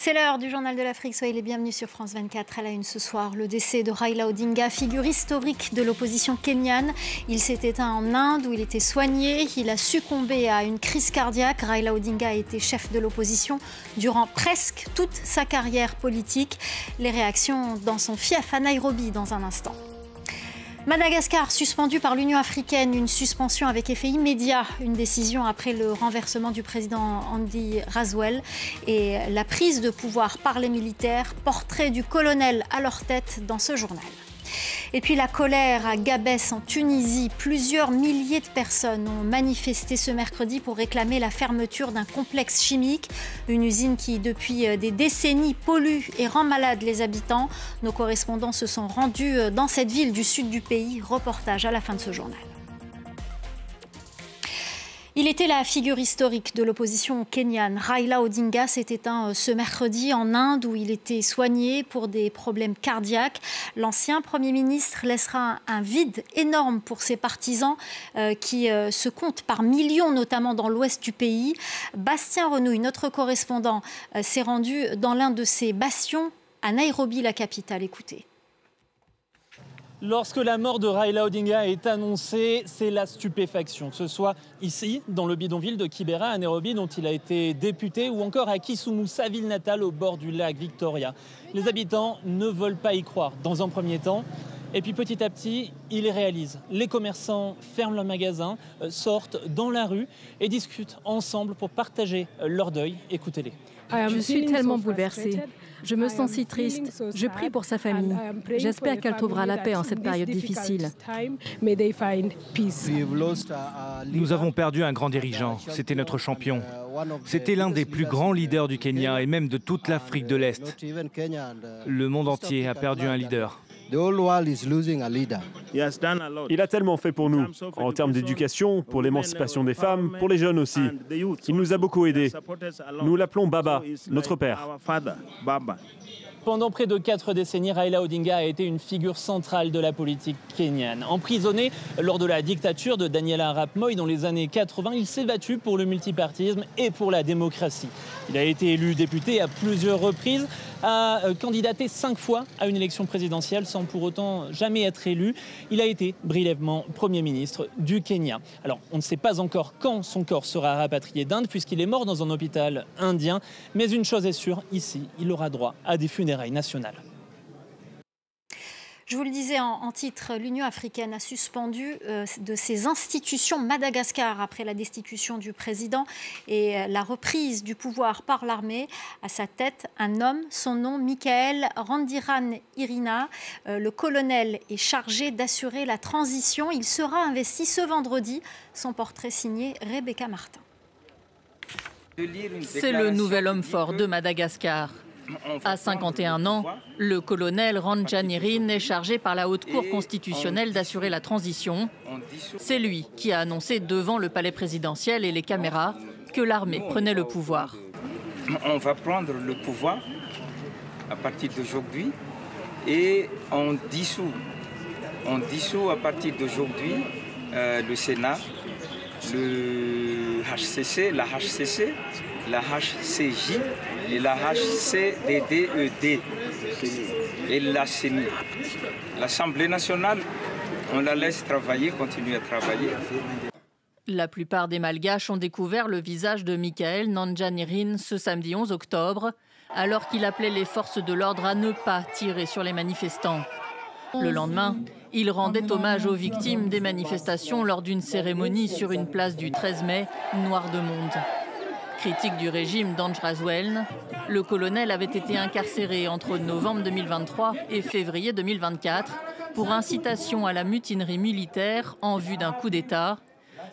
C'est l'heure du Journal de l'Afrique. Soyez les bienvenus sur France 24. À la une ce soir, le décès de Raila Odinga, figure historique de l'opposition kenyane. Il s'est éteint en Inde où il était soigné. Il a succombé à une crise cardiaque. Raila Odinga a été chef de l'opposition durant presque toute sa carrière politique. Les réactions dans son fief à Nairobi dans un instant. Madagascar, suspendu par l'Union africaine, une suspension avec effet immédiat, une décision après le renversement du président Andy Razwell et la prise de pouvoir par les militaires, portrait du colonel à leur tête dans ce journal. Et puis la colère à Gabès en Tunisie. Plusieurs milliers de personnes ont manifesté ce mercredi pour réclamer la fermeture d'un complexe chimique. Une usine qui, depuis des décennies, pollue et rend malade les habitants. Nos correspondants se sont rendus dans cette ville du sud du pays. Reportage à la fin de ce journal. Il était la figure historique de l'opposition kenyane. Raila Odinga s'est éteint ce mercredi en Inde où il était soigné pour des problèmes cardiaques. L'ancien Premier ministre laissera un vide énorme pour ses partisans qui se comptent par millions, notamment dans l'ouest du pays. Bastien Renouille, notre correspondant, s'est rendu dans l'un de ces bastions à Nairobi, la capitale. Écoutez. Lorsque la mort de Raila Odinga est annoncée, c'est la stupéfaction. Que ce soit ici, dans le bidonville de Kibera, à Nairobi, dont il a été député, ou encore à Kisumu, sa ville natale, au bord du lac Victoria. Les habitants ne veulent pas y croire, dans un premier temps. Et puis petit à petit, ils les réalisent. Les commerçants ferment leurs magasins, sortent dans la rue et discutent ensemble pour partager leur deuil. Écoutez-les. Je suis tellement bouleversée. Je me sens si triste. Je prie pour sa famille. J'espère qu'elle trouvera la paix en cette période difficile. Nous avons perdu un grand dirigeant. C'était notre champion. C'était l'un des plus grands leaders du Kenya et même de toute l'Afrique de l'Est. Le monde entier a perdu un leader. Il a tellement fait pour nous, en termes d'éducation, pour l'émancipation des femmes, pour les jeunes aussi. Il nous a beaucoup aidés. Nous l'appelons Baba, notre père. Pendant près de 4 décennies, Raila Odinga a été une figure centrale de la politique kenyane. Emprisonné lors de la dictature de Daniel Arap Moi dans les années 80, il s'est battu pour le multipartisme et pour la démocratie. Il a été élu député à plusieurs reprises, a candidaté 5 fois à une élection présidentielle sans pour autant jamais être élu. Il a été brièvement Premier ministre du Kenya. Alors, on ne sait pas encore quand son corps sera rapatrié d'Inde puisqu'il est mort dans un hôpital indien. Mais une chose est sûre, ici, il aura droit à des funérailles nationales. Je vous le disais en titre, l'Union africaine a suspendu de ses institutions Madagascar après la destitution du président et la reprise du pouvoir par l'armée. À sa tête, un homme, son nom Michael Randirane-Irina. Le colonel est chargé d'assurer la transition. Il sera investi ce vendredi. Son portrait signé Rebecca Martin. C'est le nouvel homme fort de Madagascar. À 51 ans, le colonel Randirane est chargé par la Haute Cour constitutionnelle d'assurer la transition. C'est lui qui a annoncé devant le palais présidentiel et les caméras que l'armée prenait le pouvoir. On va prendre le pouvoir à partir d'aujourd'hui et on dissout à partir d'aujourd'hui le Sénat, le HCC, la HCC, la HCJ et la HCDDED et la CENI. L'Assemblée nationale, on la laisse travailler, continuer à travailler. La plupart des Malgaches ont découvert le visage de Michael Randirane ce samedi 11 octobre, alors qu'il appelait les forces de l'ordre à ne pas tirer sur les manifestants. Le lendemain, il rendait hommage aux victimes des manifestations lors d'une cérémonie sur une place du 13 mai, noire de monde. Critique du régime d'Andy Razwell, le colonel avait été incarcéré entre novembre 2023 et février 2024 pour incitation à la mutinerie militaire en vue d'un coup d'État,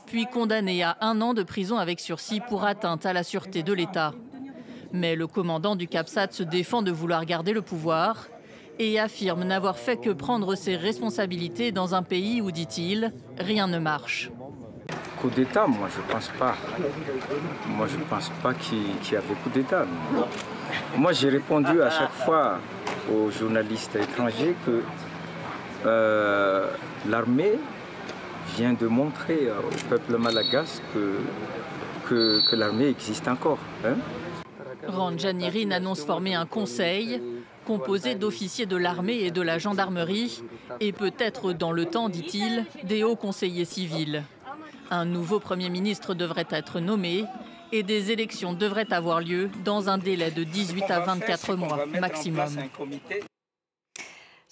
puis condamné à 1 an de prison avec sursis pour atteinte à la sûreté de l'État. Mais le commandant du CAPSAT se défend de vouloir garder le pouvoir et affirme n'avoir fait que prendre ses responsabilités dans un pays où, dit-il, rien ne marche. Coup d'État, moi je pense pas. Moi je pense pas qu'il y avait coup d'État. Moi j'ai répondu à chaque fois aux journalistes étrangers que l'armée vient de montrer au peuple malagasy que l'armée existe encore. Randjanirin annonce former un conseil composé d'officiers de l'armée et de la gendarmerie et peut-être dans le temps, dit-il, des hauts conseillers civils. Un nouveau Premier ministre devrait être nommé et des élections devraient avoir lieu dans un délai de 18 à 24 mois maximum.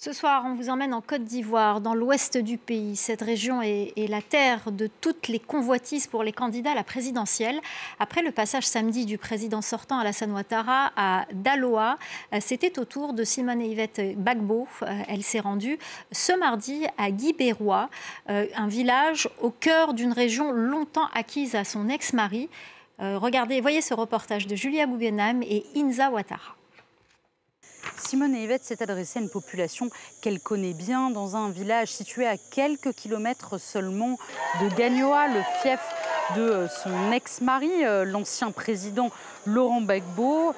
Ce soir, on vous emmène en Côte d'Ivoire, dans l'ouest du pays. Cette région est la terre de toutes les convoitises pour les candidats à la présidentielle. Après le passage samedi du président sortant Alassane Ouattara à Daloa, c'était au tour de Simone Yvette Gbagbo. Elle s'est rendue ce mardi à Guibérois, un village au cœur d'une région longtemps acquise à son ex-mari. Voyez ce reportage de Julia Goubenham et Inza Ouattara. Simone Yvette s'est adressée à une population qu'elle connaît bien dans un village situé à quelques kilomètres seulement de Gagnoa, le fief de son ex-mari, l'ancien président Laurent Gbagbo.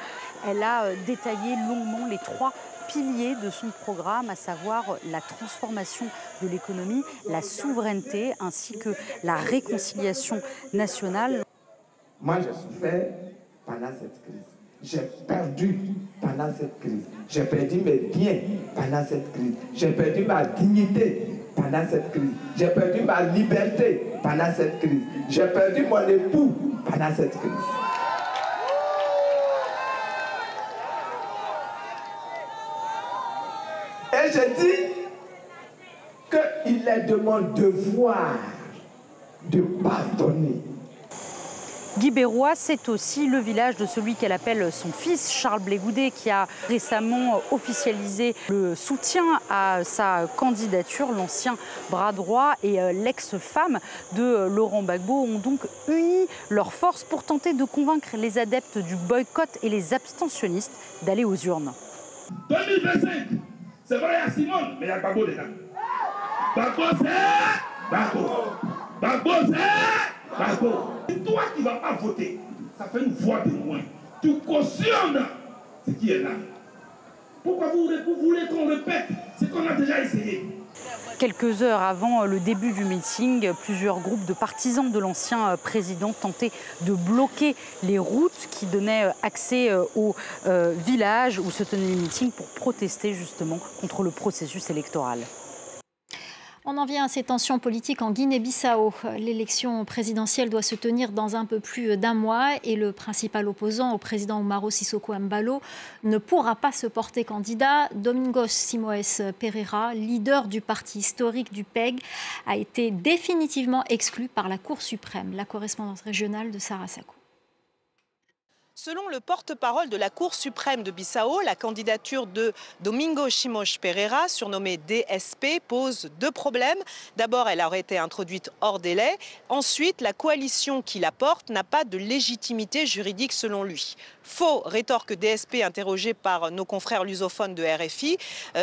Elle a détaillé longuement les 3 piliers de son programme, à savoir la transformation de l'économie, la souveraineté ainsi que la réconciliation nationale. Moi, je souffrais pendant cette crise. J'ai perdu pendant cette crise. J'ai perdu mes biens pendant cette crise. J'ai perdu ma dignité pendant cette crise. J'ai perdu ma liberté pendant cette crise. J'ai perdu mon époux pendant cette crise. Et je dis qu'il est de mon devoir de pardonner. Guibérois, c'est aussi le village de celui qu'elle appelle son fils, Charles Blé Goudé, qui a récemment officialisé le soutien à sa candidature. L'ancien bras droit et l'ex-femme de Laurent Gbagbo ont donc uni leurs forces pour tenter de convaincre les adeptes du boycott et les abstentionnistes d'aller aux urnes. 2025, c'est vrai, il y a Simone, mais il y a Gbagbo dedans. Gbagbo, c'est Gbagbo. Gbagbo, c'est Gbagbo. C'est toi qui ne vas pas voter. Ça fait une voix de moins. Tu cautionnes ce qui est là. Pourquoi vous voulez qu'on répète ce qu'on a déjà essayé? Quelques heures avant le début du meeting, plusieurs groupes de partisans de l'ancien président tentaient de bloquer les routes qui donnaient accès au village où se tenait le meeting pour protester justement contre le processus électoral. On en vient à ces tensions politiques en Guinée-Bissau. L'élection présidentielle doit se tenir dans un peu plus d'1 mois et le principal opposant au président Umaro Sissoco Embalo ne pourra pas se porter candidat. Domingos Simoes Pereira, leader du parti historique du PEG, a été définitivement exclu par la Cour suprême. La correspondance régionale de Sarah Sakou. Selon le porte-parole de la Cour suprême de Bissau, la candidature de Domingos Simoes Pereira, surnommée DSP, pose 2 problèmes. D'abord, elle aurait été introduite hors délai. Ensuite, la coalition qui la porte n'a pas de légitimité juridique selon lui. Faux, rétorque DSP interrogé par nos confrères lusophones de RFI.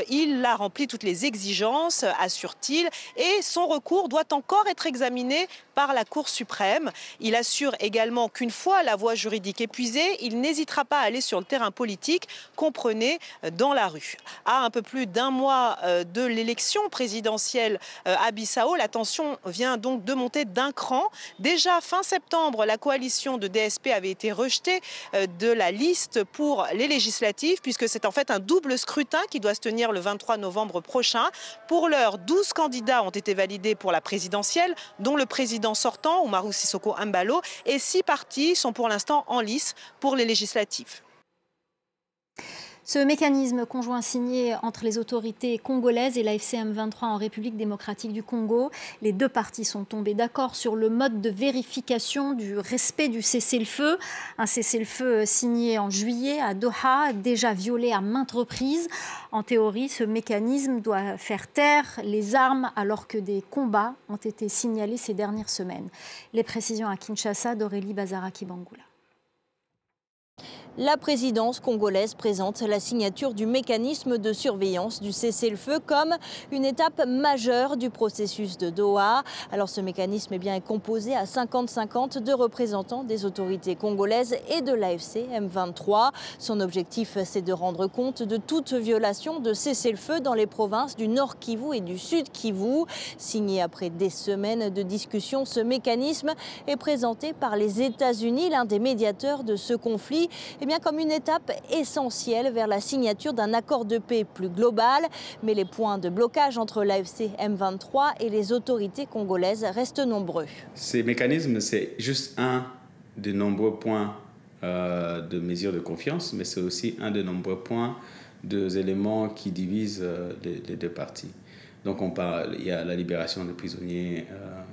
Il a rempli toutes les exigences, assure-t-il, et son recours doit encore être examiné par la Cour suprême. Il assure également qu'une fois la voie juridique épuisée, il n'hésitera pas à aller sur le terrain politique, comprenez, dans la rue. À un peu plus d'1 mois de l'élection présidentielle à Bissau, la tension vient donc de monter d'1 cran. Déjà fin septembre, la coalition de DSP avait été rejetée de la liste pour les législatives, puisque c'est en fait un double scrutin qui doit se tenir le 23 novembre prochain. Pour l'heure, 12 candidats ont été validés pour la présidentielle, dont le président sortant, Umaro Sissoco Embalo, et 6 partis sont pour l'instant en lice pour les législatives. Ce mécanisme conjoint signé entre les autorités congolaises et la FCM23 en République démocratique du Congo, les 2 parties sont tombées d'accord sur le mode de vérification du respect du cessez-le-feu. Un cessez-le-feu signé en juillet à Doha, déjà violé à maintes reprises. En théorie, ce mécanisme doit faire taire les armes alors que des combats ont été signalés ces dernières semaines. Les précisions à Kinshasa d'Aurélie Bazaraki-Bangoula. La présidence congolaise présente la signature du mécanisme de surveillance du cessez-le-feu comme une étape majeure du processus de Doha. Alors ce mécanisme est composé à 50-50 de représentants des autorités congolaises et de l'AFC M23. Son objectif, c'est de rendre compte de toute violation de cessez-le-feu dans les provinces du Nord Kivu et du Sud Kivu. Signé après des semaines de discussions, ce mécanisme est présenté par les États-Unis, l'un des médiateurs de ce conflit. bien comme une étape essentielle vers la signature d'un accord de paix plus global. Mais les points de blocage entre l'AFC M23 et les autorités congolaises restent nombreux. Ces mécanismes, c'est juste un de nombreux points de mesures de confiance, mais c'est aussi un de nombreux points, des éléments qui divisent les deux parties. Donc il y a la libération des prisonniers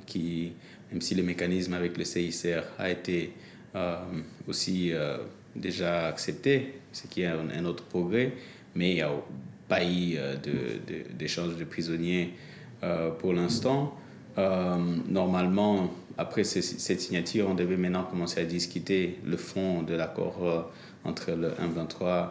qui, même si le mécanisme avec le CICR a été aussi déjà accepté, ce qui est un autre progrès, mais il n'y a pas eu d'échange de prisonniers pour l'instant. Normalement, après cette signature, on devait maintenant commencer à discuter le fond de l'accord entre le M23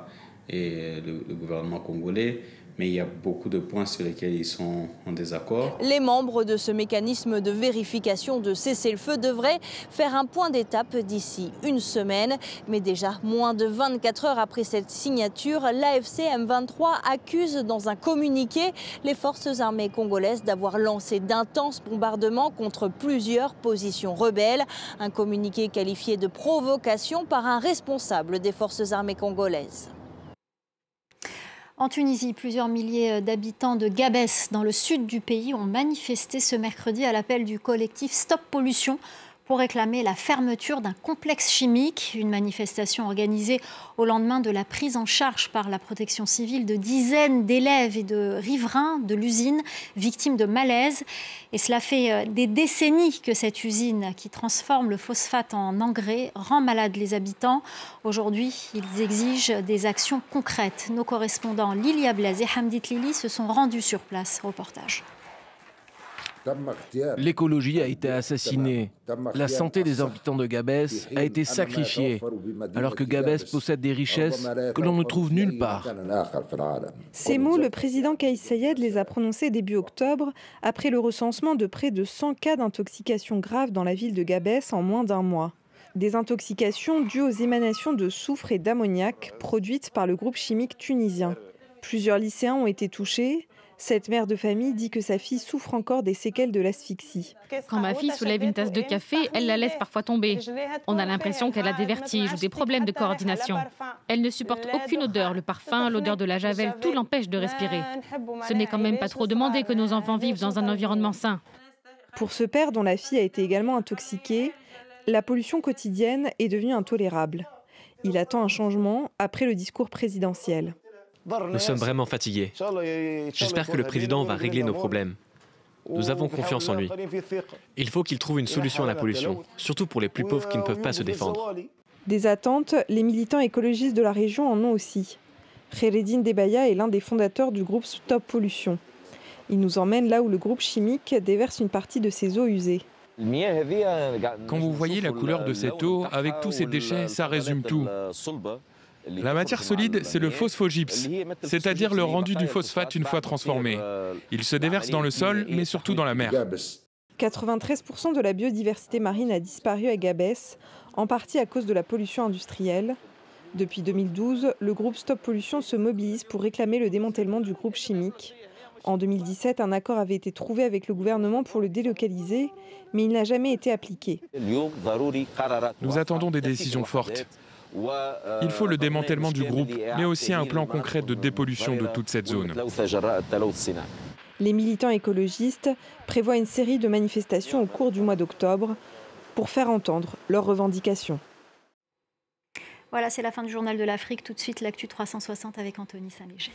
et le gouvernement congolais. Mais il y a beaucoup de points sur lesquels ils sont en désaccord. Les membres de ce mécanisme de vérification de cessez-le-feu devraient faire un point d'étape d'ici une semaine. Mais déjà, moins de 24 heures après cette signature, l'AFC M23 accuse dans un communiqué les forces armées congolaises d'avoir lancé d'intenses bombardements contre plusieurs positions rebelles. Un communiqué qualifié de provocation par un responsable des forces armées congolaises. En Tunisie, plusieurs milliers d'habitants de Gabès, dans le sud du pays, ont manifesté ce mercredi à l'appel du collectif Stop Pollution pour réclamer la fermeture d'un complexe chimique. Une manifestation organisée au lendemain de la prise en charge par la protection civile de dizaines d'élèves et de riverains de l'usine victimes de malaise. Et cela fait des décennies que cette usine qui transforme le phosphate en engrais rend malades les habitants. Aujourd'hui, ils exigent des actions concrètes. Nos correspondants Lilia Blaise et Hamdit Lili se sont rendus sur place. Reportage. L'écologie a été assassinée. La santé des habitants de Gabès a été sacrifiée, alors que Gabès possède des richesses que l'on ne trouve nulle part. Ces mots, le président Kais Saied les a prononcés début octobre, après le recensement de près de 100 cas d'intoxication grave dans la ville de Gabès en moins d'un mois. Des intoxications dues aux émanations de soufre et d'ammoniac produites par le groupe chimique tunisien. Plusieurs lycéens ont été touchés. Cette mère de famille dit que sa fille souffre encore des séquelles de l'asphyxie. Quand ma fille soulève une tasse de café, elle la laisse parfois tomber. On a l'impression qu'elle a des vertiges ou des problèmes de coordination. Elle ne supporte aucune odeur, le parfum, l'odeur de la javel, tout l'empêche de respirer. Ce n'est quand même pas trop demandé que nos enfants vivent dans un environnement sain. Pour ce père dont la fille a été également intoxiquée, la pollution quotidienne est devenue intolérable. Il attend un changement après le discours présidentiel. Nous sommes vraiment fatigués. J'espère que le président va régler nos problèmes. Nous avons confiance en lui. Il faut qu'il trouve une solution à la pollution, surtout pour les plus pauvres qui ne peuvent pas se défendre. Des attentes, les militants écologistes de la région en ont aussi. Khaireddine Debaya est l'un des fondateurs du groupe Stop Pollution. Il nous emmène là où le groupe chimique déverse une partie de ses eaux usées. Quand vous voyez la couleur de cette eau, avec tous ces déchets, ça résume tout. La matière solide, c'est le phosphogypse, c'est-à-dire le rendu du phosphate une fois transformé. Il se déverse dans le sol, mais surtout dans la mer. 93% de la biodiversité marine a disparu à Gabès, en partie à cause de la pollution industrielle. Depuis 2012, le groupe Stop Pollution se mobilise pour réclamer le démantèlement du groupe chimique. En 2017, un accord avait été trouvé avec le gouvernement pour le délocaliser, mais il n'a jamais été appliqué. Nous attendons des décisions fortes. Il faut le démantèlement du groupe, mais aussi un plan concret de dépollution de toute cette zone. Les militants écologistes prévoient une série de manifestations au cours du mois d'octobre pour faire entendre leurs revendications. Voilà, c'est la fin du journal de l'Afrique. Tout de suite, l'actu 360 avec Anthony Saint-Léger.